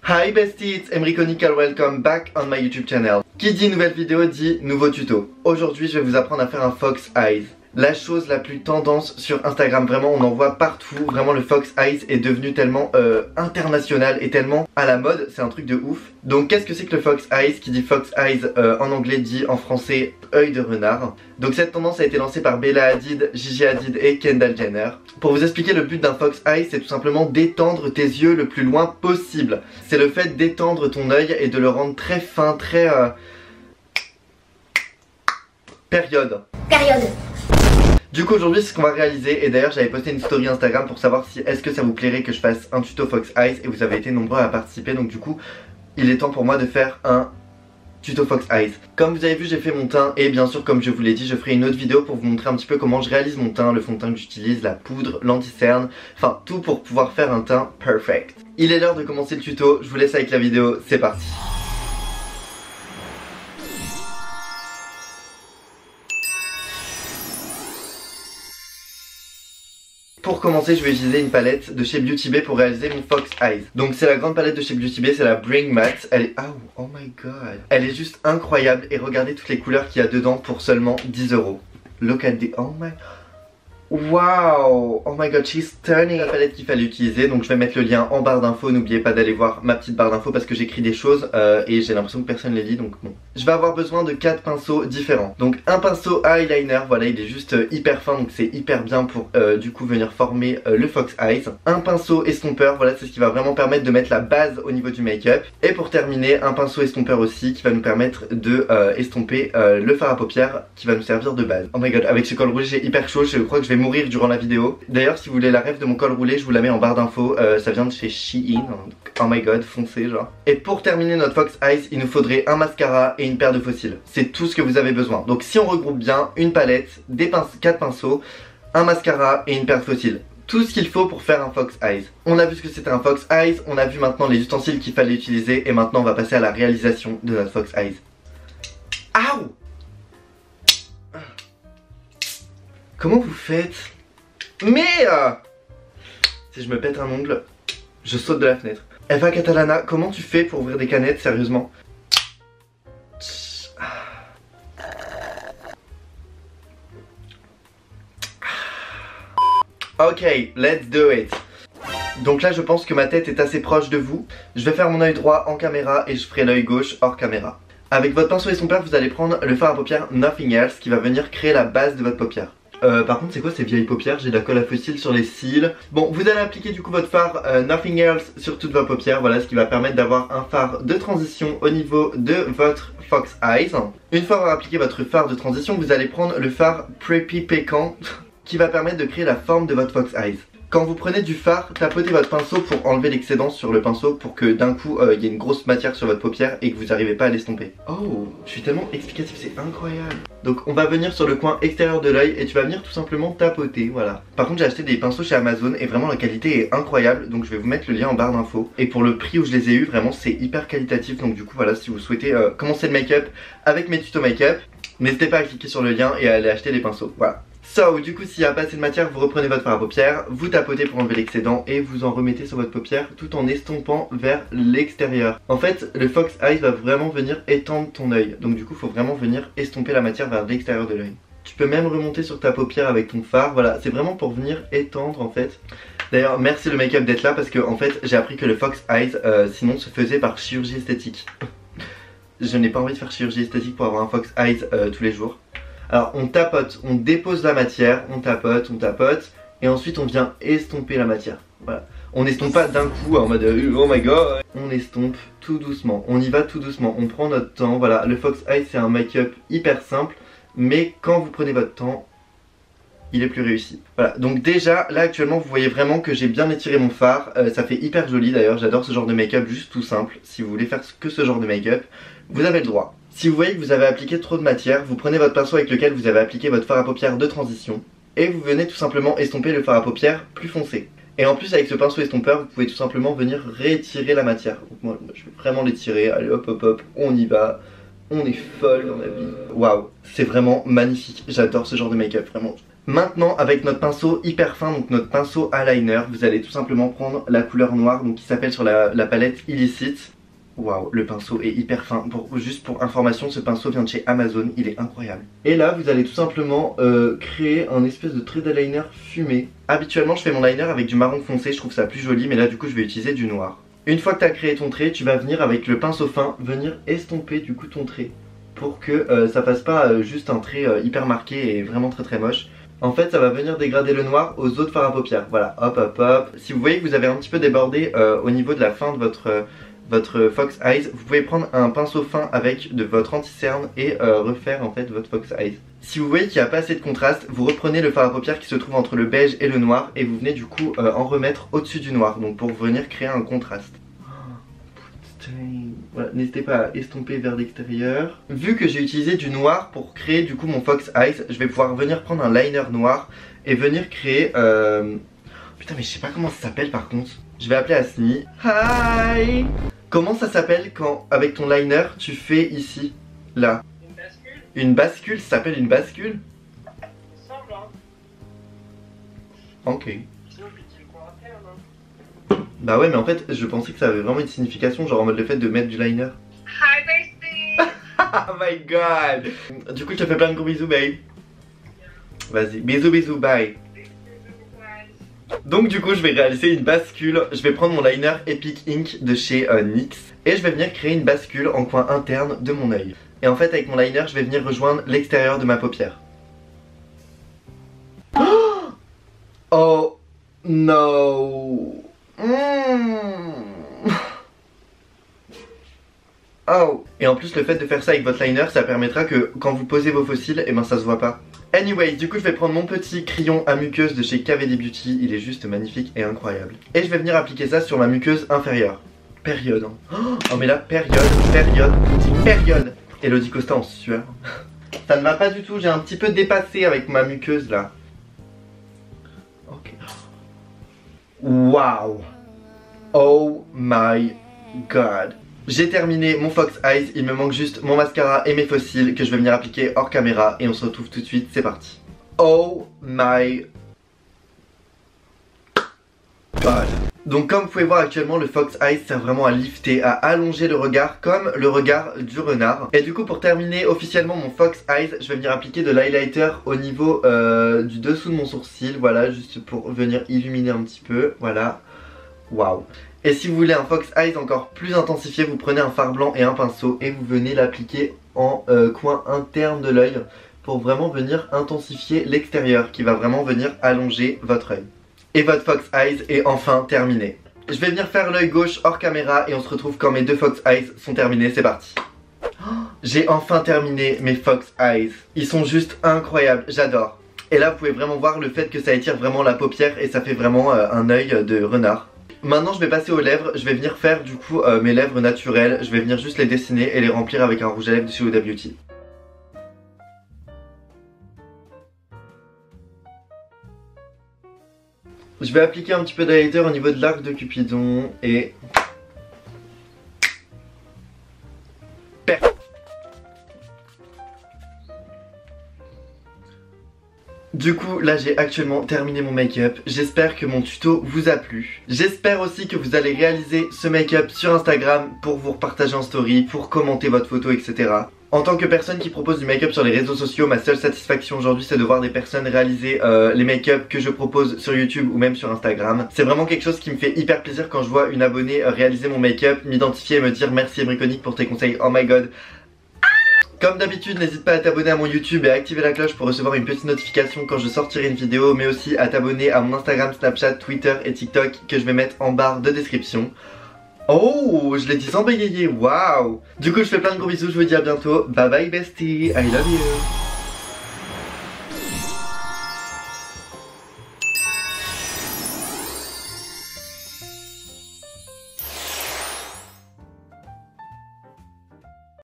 Hi bestie, it's Emrico Nicole, welcome back on my YouTube channel. Qui dit nouvelle vidéo dit nouveau tuto. Aujourd'hui je vais vous apprendre à faire un fox eyes. La chose la plus tendance sur Instagram, vraiment on en voit partout. Vraiment le fox eyes est devenu tellement international et tellement à la mode, c'est un truc de ouf. Donc qu'est-ce que c'est que le fox eyes? Qui dit fox eyes en anglais dit en français œil de renard. Donc cette tendance a été lancée par Bella Hadid, Gigi Hadid et Kendall Jenner. Pour vous expliquer, le but d'un fox eyes, c'est tout simplement d'étendre tes yeux le plus loin possible. C'est le fait d'étendre ton œil et de le rendre très fin, très période. Du coup aujourd'hui c'est ce qu'on va réaliser, et d'ailleurs j'avais posté une story Instagram pour savoir si est-ce que ça vous plairait que je fasse un tuto fox eyes, et vous avez été nombreux à participer, donc du coup il est temps pour moi de faire un tuto fox eyes. Comme vous avez vu, j'ai fait mon teint, et bien sûr comme je vous l'ai dit, je ferai une autre vidéo pour vous montrer un petit peu comment je réalise mon teint, le fond de teint que j'utilise, la poudre, l'anti-cerne, enfin tout pour pouvoir faire un teint perfect. Il est l'heure de commencer le tuto, je vous laisse avec la vidéo, c'est parti. Pour commencer, je vais utiliser une palette de chez Beauty Bay pour réaliser mon fox eyes. Donc c'est la grande palette de chez Beauty Bay, c'est la Bring Matte. Elle est... oh my god. Elle est juste incroyable, et regardez toutes les couleurs qu'il y a dedans pour seulement 10 €. Look at the... oh my... wow, oh my god, she's stunning. La palette qu'il fallait utiliser, donc je vais mettre le lien en barre d'infos. N'oubliez pas d'aller voir ma petite barre d'infos parce que j'écris des choses et j'ai l'impression que personne les lit, donc bon. Je vais avoir besoin de 4 pinceaux différents. Donc un pinceau eyeliner, voilà, il est juste hyper fin, donc c'est hyper bien pour du coup venir former le fox eyes. Un pinceau estompeur, voilà, c'est ce qui va vraiment permettre de mettre la base au niveau du make-up. Et pour terminer, un pinceau estompeur aussi qui va nous permettre de estomper le fard à paupières qui va nous servir de base. Oh my god, avec ce col roulé j'ai hyper chaud, je crois que je vais mourir durant la vidéo. D'ailleurs si vous voulez la ref de mon col roulé, je vous la mets en barre d'infos, ça vient de chez Shein, donc oh my god, foncez genre. Et pour terminer notre fox eyes, il nous faudrait un mascara et une paire de faux cils. C'est tout ce que vous avez besoin. Donc si on regroupe bien, une palette, 4 pinceaux, un mascara et une paire de faux cils. Tout ce qu'il faut pour faire un fox eyes. On a vu ce que c'était un fox eyes, on a vu maintenant les ustensiles qu'il fallait utiliser, et maintenant on va passer à la réalisation de notre fox eyes. Aouh! Comment vous faites? Mais si je me pète un ongle, je saute de la fenêtre. Eva Catalana, comment tu fais pour ouvrir des canettes, sérieusement? Ok, let's do it. Donc là je pense que ma tête est assez proche de vous. Je vais faire mon œil droit en caméra et je ferai l'œil gauche hors caméra. Avec votre pinceau estompeur, vous allez prendre le fard à paupières Nothing Else qui va venir créer la base de votre paupière. Par contre c'est quoi ces vieilles paupières? J'ai de la colle à faux cils sur les cils. Bon, vous allez appliquer du coup votre fard Nothing Else sur toutes vos paupières. Voilà, ce qui va permettre d'avoir un fard de transition au niveau de votre fox eyes. Une fois avoir appliqué votre fard de transition, vous allez prendre le fard Preppy Pécan qui va permettre de créer la forme de votre fox eyes. Quand vous prenez du fard, tapotez votre pinceau pour enlever l'excédent sur le pinceau pour que d'un coup il y ait une grosse matière sur votre paupière et que vous n'arrivez pas à l'estomper. Oh, je suis tellement explicatif, c'est incroyable. Donc on va venir sur le coin extérieur de l'œil et tu vas venir tout simplement tapoter, voilà. Par contre j'ai acheté des pinceaux chez Amazon et vraiment la qualité est incroyable, donc je vais vous mettre le lien en barre d'infos. Et pour le prix où je les ai eu, vraiment c'est hyper qualitatif, donc du coup voilà, si vous souhaitez commencer le make-up avec mes tutos make-up, n'hésitez pas à cliquer sur le lien et à aller acheter des pinceaux, voilà. So, du coup, s'il n'y a pas assez de matière, vous reprenez votre fard à paupières, vous tapotez pour enlever l'excédent et vous en remettez sur votre paupière tout en estompant vers l'extérieur. En fait, le fox eyes va vraiment venir étendre ton œil. Donc du coup, il faut vraiment venir estomper la matière vers l'extérieur de l'œil. Tu peux même remonter sur ta paupière avec ton fard. Voilà, c'est vraiment pour venir étendre en fait. D'ailleurs, merci le make-up d'être là parce que en fait, j'ai appris que le fox eyes, sinon, se faisait par chirurgie esthétique. Je n'ai pas envie de faire chirurgie esthétique pour avoir un fox eyes tous les jours. Alors on tapote, on dépose la matière, on tapote, et ensuite on vient estomper la matière. Voilà. On n'estompe pas d'un coup en mode oh my god. On estompe tout doucement, on y va tout doucement, on prend notre temps. Voilà, le fox eyes c'est un make-up hyper simple, mais quand vous prenez votre temps, il est plus réussi. Voilà, donc déjà là actuellement vous voyez vraiment que j'ai bien étiré mon fard, ça fait hyper joli d'ailleurs, j'adore ce genre de make-up juste tout simple. Si vous voulez faire que ce genre de make-up, vous avez le droit. Si vous voyez que vous avez appliqué trop de matière, vous prenez votre pinceau avec lequel vous avez appliqué votre fard à paupières de transition et vous venez tout simplement estomper le fard à paupières plus foncé. Et en plus avec ce pinceau estompeur, vous pouvez tout simplement venir réétirer la matière. Donc moi je vais vraiment l'étirer, allez hop hop hop, on y va. On est folle dans la vie. Waouh, c'est vraiment magnifique, j'adore ce genre de make-up, vraiment. Maintenant avec notre pinceau hyper fin, donc notre pinceau eyeliner, vous allez tout simplement prendre la couleur noire, donc qui s'appelle sur la palette Illicit. Waouh, le pinceau est hyper fin. Juste pour information, ce pinceau vient de chez Amazon, il est incroyable. Et là, vous allez tout simplement créer un espèce de trait d'eyeliner fumé. Habituellement, je fais mon liner avec du marron foncé, je trouve ça plus joli, mais là du coup, je vais utiliser du noir. Une fois que tu as créé ton trait, tu vas venir avec le pinceau fin, venir estomper du coup ton trait. Pour que ça fasse pas juste un trait hyper marqué et vraiment très moche. En fait, ça va venir dégrader le noir aux autres fards à paupières. Voilà, hop hop hop. Si vous voyez que vous avez un petit peu débordé au niveau de la fin de votre Fox Eyes, vous pouvez prendre un pinceau fin avec de votre anti-cerne et refaire en fait votre Fox Eyes. Si vous voyez qu'il n'y a pas assez de contraste, vous reprenez le fard à paupières qui se trouve entre le beige et le noir et vous venez du coup en remettre au-dessus du noir, donc pour venir créer un contraste. Voilà, n'hésitez pas à estomper vers l'extérieur. Vu que j'ai utilisé du noir pour créer du coup mon Fox Eyes, je vais pouvoir venir prendre un liner noir et venir créer... Putain mais je sais pas comment ça s'appelle par contre. Je vais appeler Asni. Hi. Comment ça s'appelle quand avec ton liner tu fais ici, là? Une bascule. Une bascule, ça s'appelle une bascule? Semblant. Ok. Sinon j'utilise quoi interne, hein. Bah ouais mais en fait je pensais que ça avait vraiment une signification, genre en mode le fait de mettre du liner. Hi bestie. Oh my god. Du coup je te fais plein de gros bisous babe. Vas-y, bisous bisous, bye. Donc du coup je vais réaliser une bascule. Je vais prendre mon liner Epic Ink de chez NYX et je vais venir créer une bascule en coin interne de mon œil. Et en fait avec mon liner je vais venir rejoindre l'extérieur de ma paupière. Oh no. Oh. Et en plus le fait de faire ça avec votre liner, ça permettra que quand vous posez vos faux cils, et ben ça se voit pas. Anyway, du coup je vais prendre mon petit crayon à muqueuse de chez KVD Beauty. Il est juste magnifique et incroyable. Et je vais venir appliquer ça sur ma muqueuse inférieure. Période hein. Oh mais là, période. Elodie Costa en sueur. Ça ne va pas du tout, j'ai un petit peu dépassé avec ma muqueuse là. Ok. Wow. Oh my god. J'ai terminé mon Fox Eyes, il me manque juste mon mascara et mes faux cils que je vais venir appliquer hors caméra et on se retrouve tout de suite, c'est parti. Oh my god. Donc comme vous pouvez voir actuellement le Fox Eyes sert vraiment à lifter, à allonger le regard comme le regard du renard. Et du coup pour terminer officiellement mon Fox Eyes, je vais venir appliquer de l'highlighter au niveau du dessous de mon sourcil, voilà, juste pour venir illuminer un petit peu, voilà. Waouh. Et si vous voulez un Fox Eyes encore plus intensifié, vous prenez un fard blanc et un pinceau et vous venez l'appliquer en coin interne de l'œil pour vraiment venir intensifier l'extérieur qui va vraiment venir allonger votre œil. Et votre Fox Eyes est enfin terminé. Je vais venir faire l'œil gauche hors caméra et on se retrouve quand mes deux Fox Eyes sont terminés, c'est parti. J'ai enfin terminé mes Fox Eyes. Ils sont juste incroyables, j'adore. Et là vous pouvez vraiment voir le fait que ça étire vraiment la paupière et ça fait vraiment un œil de renard. Maintenant je vais passer aux lèvres, je vais venir faire du coup mes lèvres naturelles, je vais venir juste les dessiner et les remplir avec un rouge à lèvres de chez Huda Beauty. Je vais appliquer un petit peu d'highlighter au niveau de l'arc de Cupidon et... Du coup là j'ai actuellement terminé mon make-up, j'espère que mon tuto vous a plu. J'espère aussi que vous allez réaliser ce make-up sur Instagram pour vous repartager en story, pour commenter votre photo etc. En tant que personne qui propose du make-up sur les réseaux sociaux, ma seule satisfaction aujourd'hui c'est de voir des personnes réaliser les make-up que je propose sur YouTube ou même sur Instagram. C'est vraiment quelque chose qui me fait hyper plaisir quand je vois une abonnée réaliser mon make-up, m'identifier et me dire merci Ebriconique pour tes conseils, oh my god. Comme d'habitude, n'hésite pas à t'abonner à mon YouTube et à activer la cloche pour recevoir une petite notification quand je sortirai une vidéo, mais aussi à t'abonner à mon Instagram, Snapchat, Twitter et TikTok que je vais mettre en barre de description. Oh, je l'ai dit sans bégayer, waouh. Du coup, je fais plein de gros bisous, je vous dis à bientôt. Bye bye bestie, I love you.